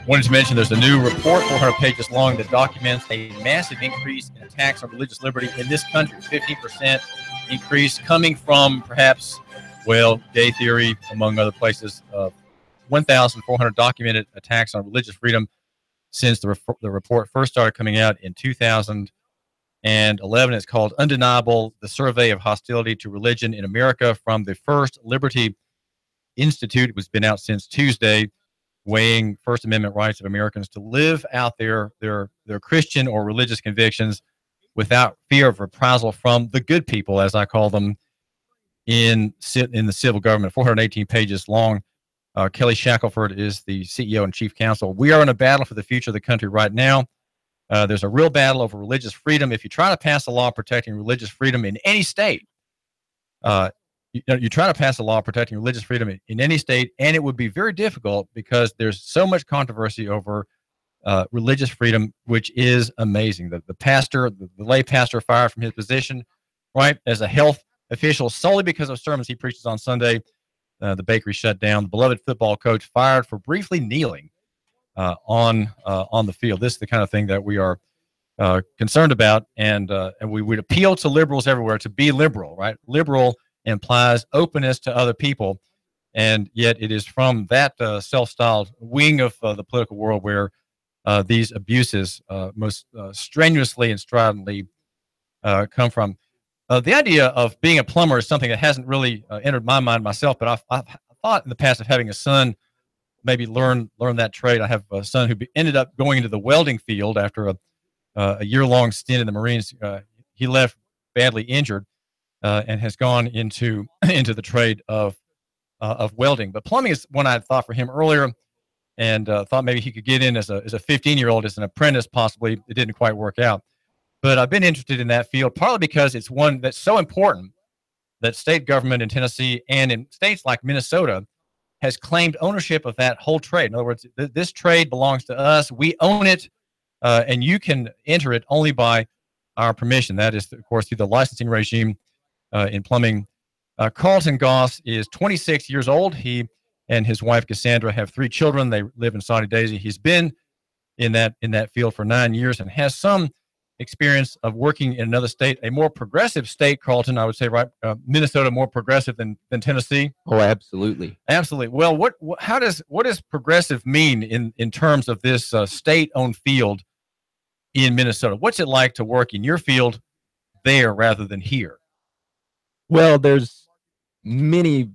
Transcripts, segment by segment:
Wanted to mention there's a new report, 400 pages long, that documents a massive increase in attacks on religious liberty in this country. 50% increase coming from perhaps, well, gay theory, among other places. 1,400 documented attacks on religious freedom since the report first started coming out in 2011. It's called Undeniable, the Survey of Hostility to Religion in America from the First Liberty Institute. It was been out since Tuesday, weighing First Amendment rights of Americans to live out their Christian or religious convictions without fear of reprisal from the good people, as I call them, in the civil government. 418 pages long. Kelly Shackelford is the CEO and chief counsel. We are in a battle for the future of the country right now. There's a real battle over religious freedom. If you try to pass a law protecting religious freedom in any state, you try to pass a law protecting religious freedom in any state, and it would be very difficult because there's so much controversy over religious freedom, which is amazing. The pastor, the lay pastor, fired from his position, right, as a health official solely because of sermons he preaches on Sunday. The bakery shut down. The beloved football coach fired for briefly kneeling on the field. This is the kind of thing that we are concerned about, and we would appeal to liberals everywhere to be liberal, right? Liberal implies openness to other people, and yet it is from that self-styled wing of the political world where these abuses most strenuously and stridently come from. The idea of being a plumber is something that hasn't really entered my mind myself, but I've thought in the past of having a son maybe learn that trade. I have a son who ended up going into the welding field after a year-long stint in the Marines. He left badly injured and has gone into the trade of welding. But plumbing is one I had thought for him earlier, and thought maybe he could get in as a 15-year-old, as an apprentice. Possibly it didn't quite work out. But I've been interested in that field, partly because it's one that's so important that state government in Tennessee and in states like Minnesota has claimed ownership of that whole trade. In other words, this trade belongs to us. We own it, and you can enter it only by our permission. That is, of course, through the licensing regime in plumbing. Carlton Goss is 26 years old. He and his wife, Cassandra, have 3 children. They live in Saudi Daisy. He's been in that field for 9 years and has some experience of working in another state, a more progressive state, Carlton, I would say, right? Minnesota more progressive than Tennessee. Oh, absolutely. Absolutely. Well, what does progressive mean in terms of this state-owned field in Minnesota? What's it like to work in your field there rather than here? Well, there's many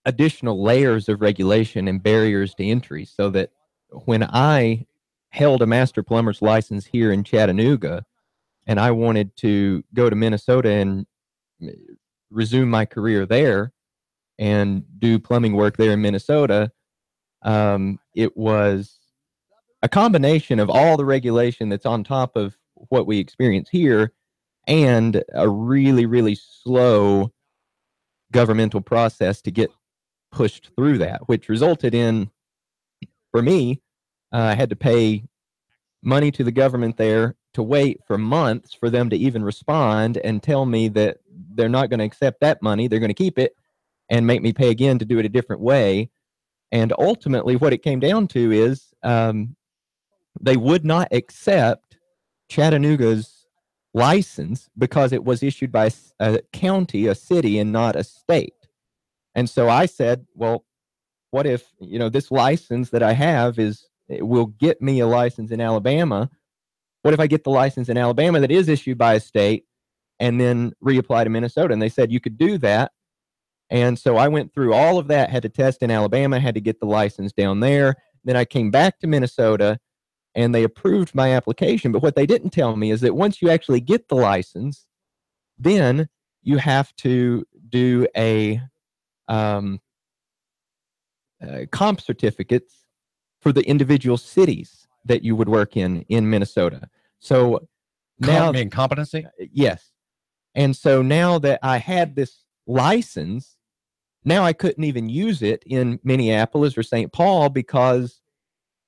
additional layers of regulation and barriers to entry, so that when I held a master plumber's license here in Chattanooga, and I wanted to go to Minnesota and resume my career there and do plumbing work there in Minnesota, it was a combination of all the regulation that's on top of what we experience here and a really, really slow governmental process to get pushed through that, which resulted in, for me, I had to pay money to the government there to wait for months for them to even respond and tell me that they're not going to accept that money. They're going to keep it and make me pay again to do it a different way. And ultimately, what it came down to is they would not accept Chattanooga's license because it was issued by a county, a city, and not a state. And so I said, well, what if, this license that I have will get me a license in Alabama. What if I get the license in Alabama that is issued by a state and then reapply to Minnesota? And they said you could do that. And so I went through all of that, had to test in Alabama, had to get the license down there. Then I came back to Minnesota and they approved my application. But what they didn't tell me is that once you actually get the license, then you have to do a comp certificates for the individual cities that you would work in Minnesota. So now, competency? Yes. And so now that I had this license, now I couldn't even use it in Minneapolis or St. Paul because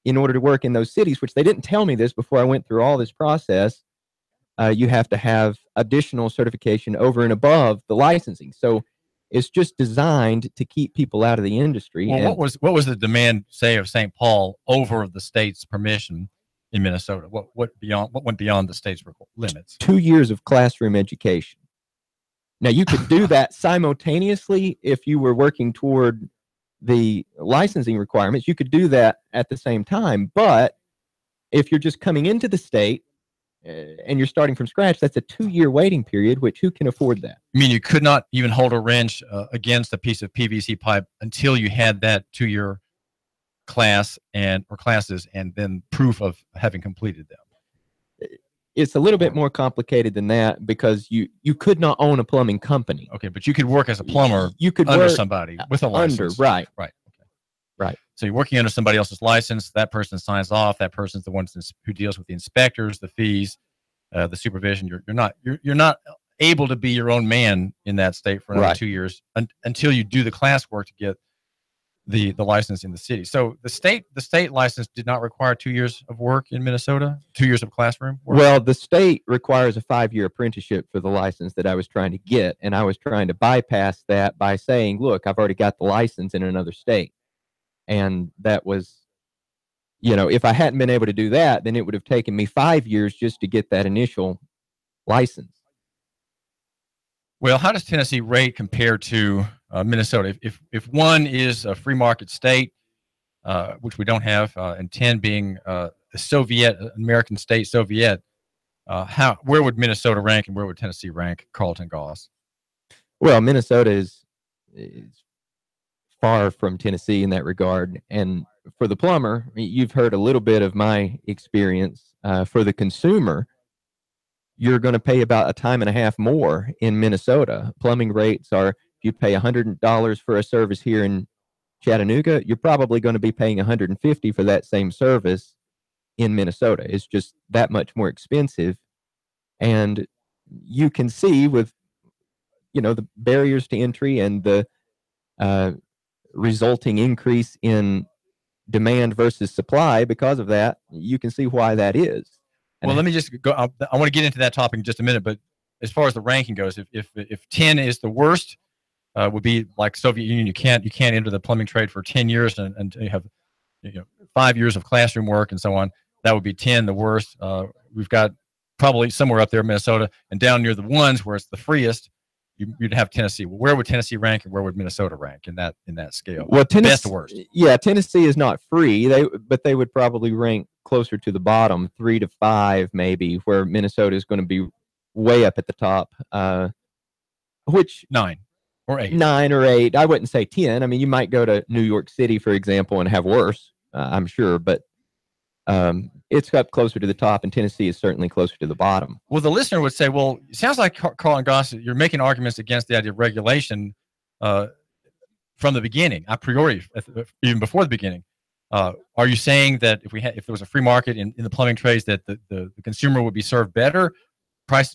in order to work in those cities, which they didn't tell me this before I went through all this process, you have to have additional certification over and above the licensing. So It's just designed to keep people out of the industry. Well, what was the demand, say, of St. Paul over the state's permission in Minnesota? What went beyond the state's limits? 2 years of classroom education. Now, you could do that simultaneously if you were working toward the licensing requirements. You could do that at the same time. But if you're just coming into the state and you're starting from scratch, that's a 2-year waiting period, which who can afford that? I mean, you could not even hold a wrench against a piece of PVC pipe until you had that 2-year class or classes and then proof of having completed them. It's a little bit more complicated than that, because you could not own a plumbing company. Okay, but you could work as a plumber you could under work somebody with a license. Right. Okay. Right. So you're working under somebody else's license. That person signs off. That person's the one who deals with the inspectors, the fees, the supervision. You're not able to be your own man in that state for another 2 years until you do the classwork to get the license in the city. So the state license did not require 2 years of work in Minnesota, 2 years of classroom work? Well, the state requires a 5-year apprenticeship for the license that I was trying to get, and I was trying to bypass that by saying, look, I've already got the license in another state. And that was, if I hadn't been able to do that, then it would have taken me 5 years just to get that initial license. Well, how does Tennessee rate compare to Minnesota? If one is a free market state, which we don't have, and 10 being a American state Soviet, where would Minnesota rank and where would Tennessee rank, Carlton Goss? Well, Minnesota is far from Tennessee in that regard. And for the plumber, you've heard a little bit of my experience. For the consumer, you're going to pay about a time and a half more in Minnesota. Plumbing rates are, if you pay $100 for a service here in Chattanooga, you're probably going to be paying $150 for that same service in Minnesota. It's just that much more expensive. And you can see with, the barriers to entry and the resulting increase in demand versus supply because of that, you can see why that is. Well, let me just go. I want to get into that topic in just a minute, but as far as the ranking goes, if 10 is the worst, would be like Soviet Union. You can't enter the plumbing trade for 10 years and you have 5 years of classroom work and so on. That would be 10, the worst. We've got probably somewhere up there, Minnesota, and down near the ones where it's the freest, you'd have Tennessee. Well, where would Tennessee rank and where would Minnesota rank in that scale? Well, best to worst. Yeah, Tennessee is not free. But they would probably rank closer to the bottom, 3 to 5 maybe, where Minnesota is going to be way up at the top. Which 9 or 8. 9 or 8. I wouldn't say 10. I mean, you might go to New York City, for example, and have worse. I'm sure, but it's up closer to the top, and Tennessee is certainly closer to the bottom. Well, the listener would say, well, it sounds like Carlton Goss, you're making arguments against the idea of regulation from the beginning, a priori, even before the beginning. Are you saying that if there was a free market in the plumbing trades, that the consumer would be served better?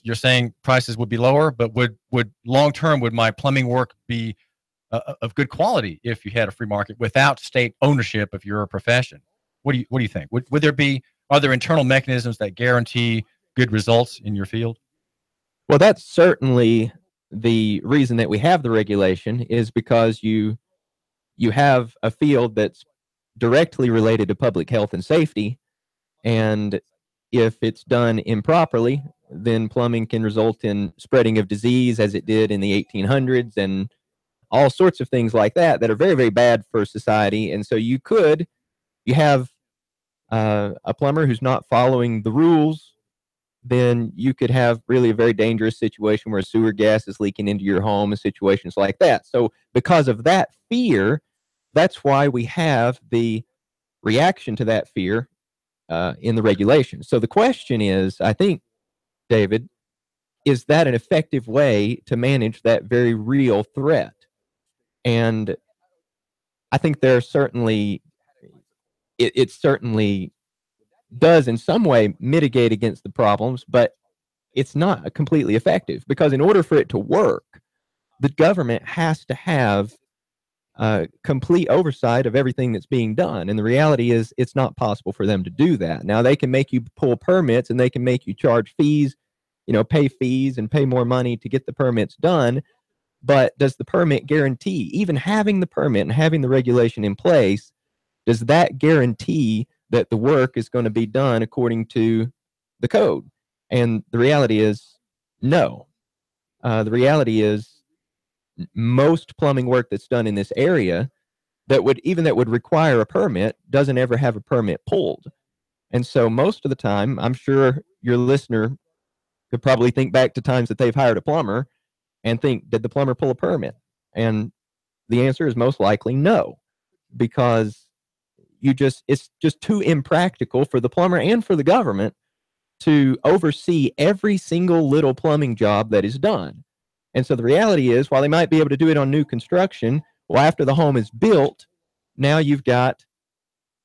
You're saying prices would be lower, but would long term, would my plumbing work be of good quality if you had a free market without state ownership of your profession? What do you think? Are there internal mechanisms that guarantee good results in your field? Well, that's certainly the reason that we have the regulation, is because you have a field that's directly related to public health and safety, and if it's done improperly, then plumbing can result in spreading of disease, as it did in the 1800s, and all sorts of things like that are very, very bad for society. And so you have a plumber who's not following the rules, then you could have really a very dangerous situation where sewer gas is leaking into your home and situations like that. So because of that fear, that's why we have the reaction to that fear in the regulation. So the question is, I think, David, is that an effective way to manage that very real threat? And I think there are certainly, it certainly does in some way mitigate against the problems, but it's not completely effective, because in order for it to work, the government has to have complete oversight of everything that's being done. And the reality is it's not possible for them to do that. Now, they can make you pull permits and they can make you charge fees, pay fees and pay more money to get the permits done. But does the permit guarantee, even having the permit and having the regulation in place, does that guarantee that the work is going to be done according to the code? And the reality is no. The reality is most plumbing work that's done in this area that would require a permit doesn't ever have a permit pulled. And so most of the time, I'm sure your listener could probably think back to times that they've hired a plumber and think, did the plumber pull a permit? And the answer is most likely no, because it's just too impractical for the plumber and for the government to oversee every single little plumbing job that is done. And so the reality is, while they might be able to do it on new construction, well, after the home is built, now you've got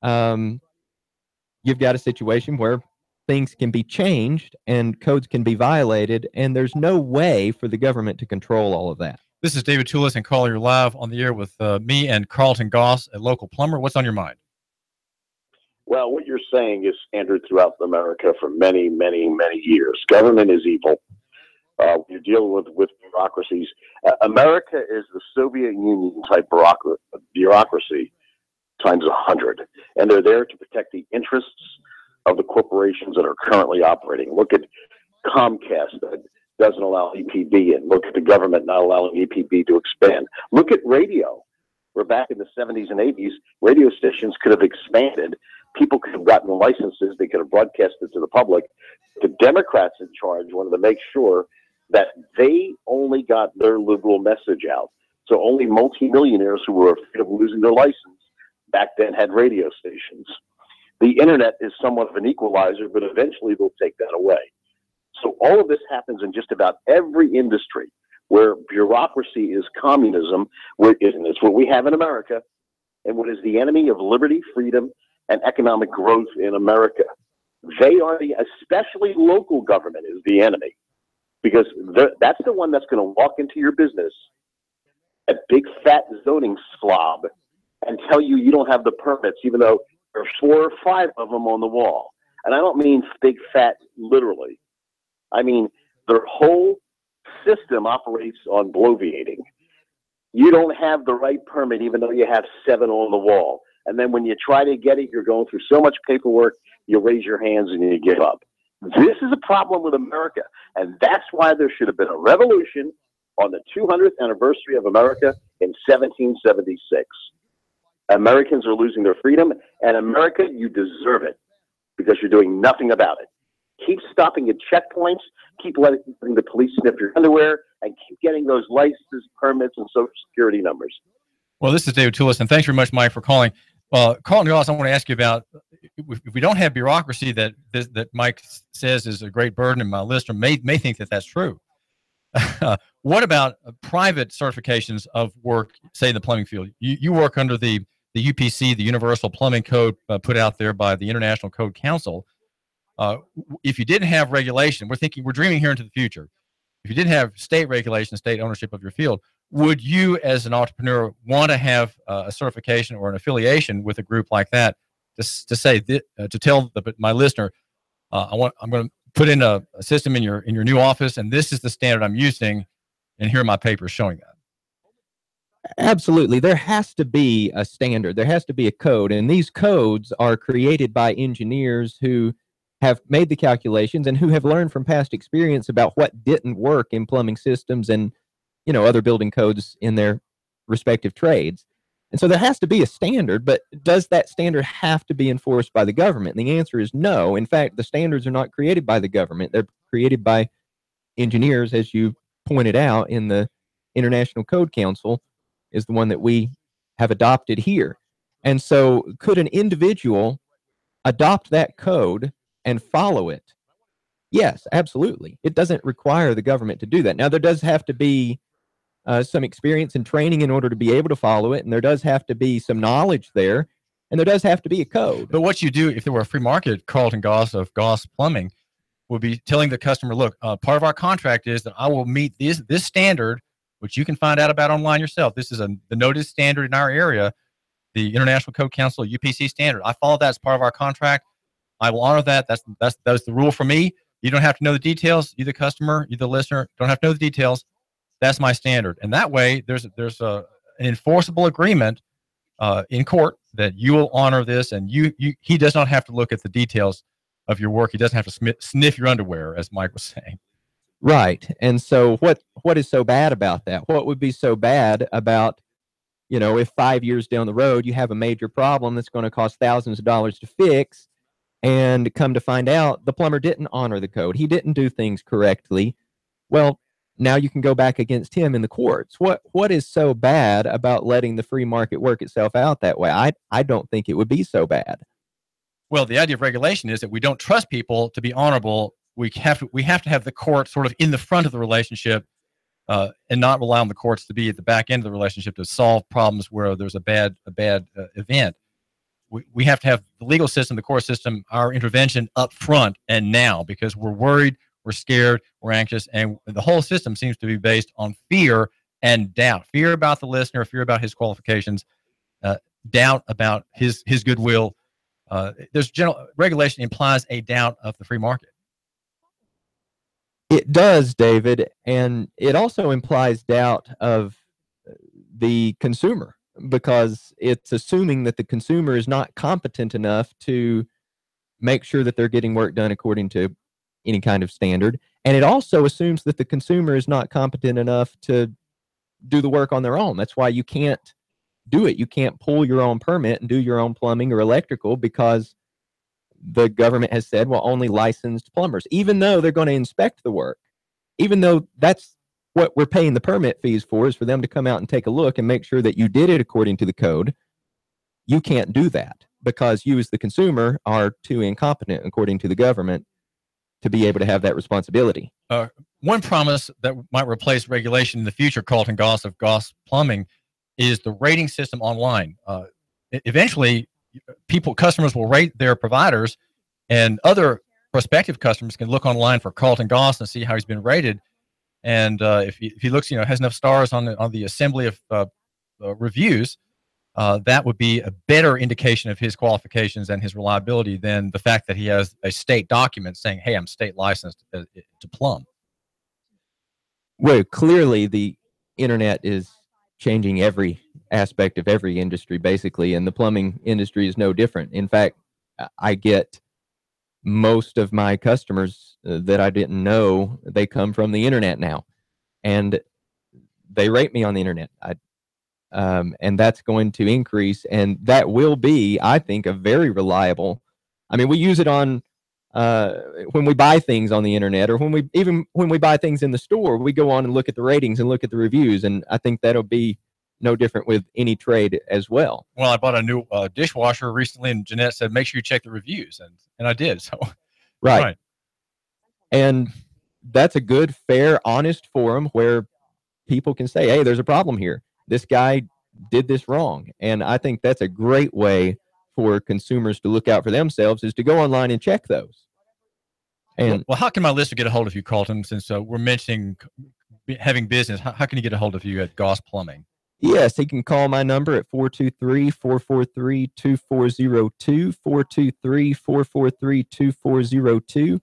a situation where things can be changed and codes can be violated, and there's no way for the government to control all of that. This is David Tulis and Caller. You're live on the air with me and Carlton Goss, a local plumber. What's on your mind? Well, what you're saying is standard throughout America for many, many, many years. Government is evil. You're dealing with bureaucracies. America is the Soviet Union type bureaucracy times 100, and they're there to protect the interests of the corporations that are currently operating. Look at Comcast that doesn't allow EPB, and look at the government not allowing EPB to expand. Look at radio, where back in the 70s and 80s, radio stations could have expanded. People could have gotten licenses. They could have broadcasted to the public. The Democrats in charge wanted to make sure that they only got their liberal message out. So only multimillionaires who were afraid of losing their license back then had radio stations. The internet is somewhat of an equalizer, but eventually they'll take that away. So all of this happens in just about every industry where bureaucracy is communism, and it's what we have in America, and what is the enemy of liberty, freedom, and economic growth in America. They are especially local government is the enemy, because that's the one that's going to walk into your business, a big fat zoning slob, and tell you don't have the permits, even though there are 4 or 5 of them on the wall. And I don't mean big fat literally. I mean their whole system operates on bloviating. You don't have the right permit, even though you have 7 on the wall. And then when you try to get it, you're going through so much paperwork, you raise your hands and you give up. This is a problem with America, and that's why there should have been a revolution on the 200th anniversary of America in 1776. Americans are losing their freedom, and America, you deserve it because you're doing nothing about it. Keep stopping at checkpoints, keep letting the police sniff your underwear, and keep getting those licenses, permits, and Social Security numbers. Well, this is David Tulis, and thanks very much, Mike, for calling. Carlton Goss, I want to ask you about, if we don't have bureaucracy that Mike says is a great burden, and my listener may think that that's true. What about private certifications of work, say in the plumbing field? You work under the UPC, the Universal Plumbing Code, put out there by the International Code Council. If you didn't have regulation, we're dreaming here into the future. If you didn't have state regulation, state ownership of your field, would you, as an entrepreneur, want to have a certification or an affiliation with a group like that to say to tell my listener, I'm going to put in a system in your new office, and this is the standard I'm using, and here are my papers showing that? Absolutely. There has to be a standard. There has to be a code, and these codes are created by engineers who have made the calculations and who have learned from past experience about what didn't work in plumbing systems and other building codes in their respective trades. And so there has to be a standard, but does that standard have to be enforced by the government? And the answer is no. In fact, the standards are not created by the government. They're created by engineers, as you pointed out, in the International Code Council is the one that we have adopted here. And so could an individual adopt that code and follow it? Yes, absolutely. It doesn't require the government to do that. Now, there does have to be some experience and training in order to be able to follow it, and there does have to be some knowledge there, and there does have to be a code. But what you do, if there were a free market, Carlton Goss of Goss Plumbing would be telling the customer, look, part of our contract is that I will meet this standard, which you can find out about online yourself. This is the noted standard in our area, the International Code Council, UPC standard. I follow that as part of our contract. I will honor that. That's the rule for me. You don't have to know the details. You, the customer, you, the listener, don't have to know the details. That's my standard. And that way, there's an enforceable agreement in court that you will honor this, and he does not have to look at the details of your work. He doesn't have to sniff your underwear, as Mike was saying. Right. And so what is so bad about that? What would be so bad about, if 5 years down the road you have a major problem that's going to cost thousands of dollars to fix, and come to find out the plumber didn't honor the code. He didn't do things correctly. Well, now you can go back against him in the courts. What is so bad about letting the free market work itself out that way? I don't think it would be so bad. Well, the idea of regulation is that we don't trust people to be honorable. We have to have the court sort of in the front of the relationship, and not rely on the courts to be at the back end of the relationship to solve problems where there's a bad event. We have to have the legal system, the court system, our intervention up front and now, because we're worried, we're scared, we're anxious, and the whole system seems to be based on fear and doubt. Fear about the listener, fear about his qualifications, doubt about his goodwill. There's general regulation implies a doubt of the free market. It does, David, and it also implies doubt of the consumer, because it's assuming that the consumer is not competent enough to make sure that they're getting work done according to any kind of standard. And it also assumes that the consumer is not competent enough to do the work on their own. That's why you can't do it. You can't pull your own permit and do your own plumbing or electrical, because the government has said, well, only licensed plumbers, even though they're going to inspect the work, even though that's what we're paying the permit fees for, is for them to come out and take a look and make sure that you did it according to the code. You can't do that because you as the consumer are too incompetent, according to the government, to be able to have that responsibility. One promise that might replace regulation in the future, Carlton Goss of Goss Plumbing, is the rating system online. Eventually, customers will rate their providers, and other prospective customers can look online for Carlton Goss and see how he's been rated. And if he looks, has enough stars on the assembly of reviews, that would be a better indication of his qualifications and his reliability than the fact that he has a state document saying, hey, I'm state licensed to plumb. Well, clearly the internet is changing every aspect of every industry, basically, and the plumbing industry is no different. In fact, I get most of my customers that I didn't know, they come from the internet now, and they rate me on the internet. And that's going to increase, and that will be, I think, a very reliable. I mean, we use it on when we buy things on the internet, or when we buy things in the store, we go on and look at the ratings and look at the reviews, and I think that'll be no different with any trade as well. Well, I bought a new dishwasher recently, and Jeanette said, make sure you check the reviews, and I did. So, right. And that's a good, fair, honest forum where people can say, hey, there's a problem here. This guy did this wrong. And I think that's a great way for consumers to look out for themselves, is to go online and check those. And well, how can my listener get a hold of you, Carlton, since we're mentioning having business? How can he get a hold of you at Goss Plumbing? Yes, he can call my number at 423-443-2402, 423-443-2402,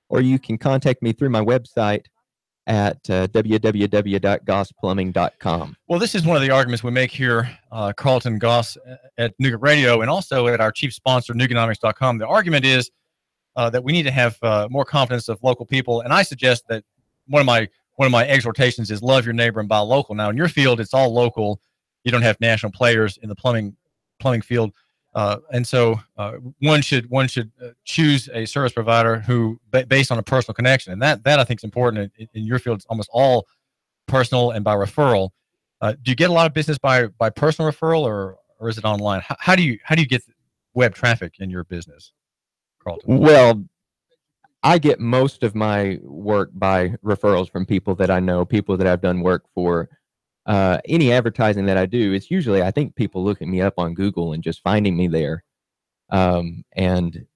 or you can contact me through my website at www.gossplumbing.com. Well, this is one of the arguments we make here, Carlton Goss at Nooga Radio, and also at our chief sponsor, Nooganomics.com. The argument is that we need to have more confidence of local people, and I suggest that one of my exhortations is love your neighbor and buy local. Now, in your field, it's all local. You don't have national players in the plumbing field, and so one should choose a service provider who based on a personal connection, and that I think is important. In your field, it's almost all personal and by referral. Do you get a lot of business by personal referral, or is it online? How do you get web traffic in your business, Carlton? Well, I get most of my work by referrals from people that I know, people that I've done work for. Any advertising that I do, it's usually, I think, people looking me up on Google and just finding me there. And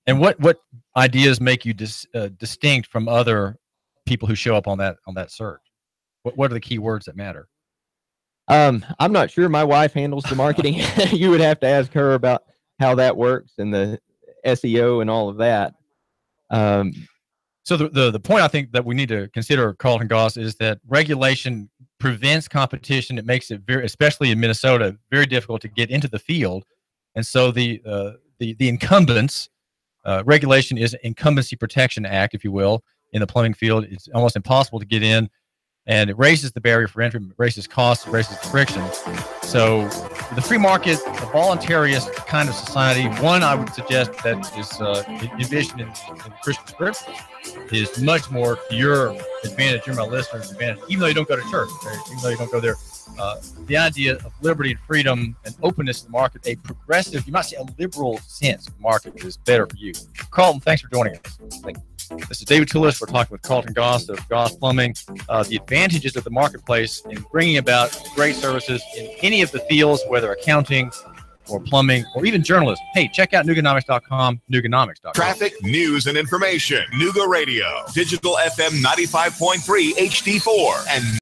what ideas make you distinct from other people who show up on that search? What are the key words that matter? I'm not sure. My wife handles the marketing. You would have to ask her about how that works and the SEO and all of that. So the point I think that we need to consider, Carlton Goss, is that regulation prevents competition. It makes it very, especially in Minnesota, very difficult to get into the field. And so the incumbents regulation is an Incumbency Protection Act, if you will, in the plumbing field. It's almost impossible to get in, and it raises the barrier for entry, raises costs, raises friction. So the free market, the voluntarist kind of society, one I would suggest that is envisioned in the Christian scriptures, is much more to your advantage, you're my listener's advantage, even though you don't go to church, okay? Even though you don't go there. The idea of liberty and freedom and openness to the market, a progressive, you might say a liberal sense of the market is better for you. Carlton, thanks for joining us. This is David Tulis. We're talking with Carlton Goss of Goss Plumbing. The advantages of the marketplace in bringing about great services in any of the fields, whether accounting or plumbing or even journalism. Hey, check out Nooganomics.com, Nooganomics.com. Traffic, news, and information. Nooga Radio, Digital FM 95.3 HD4, and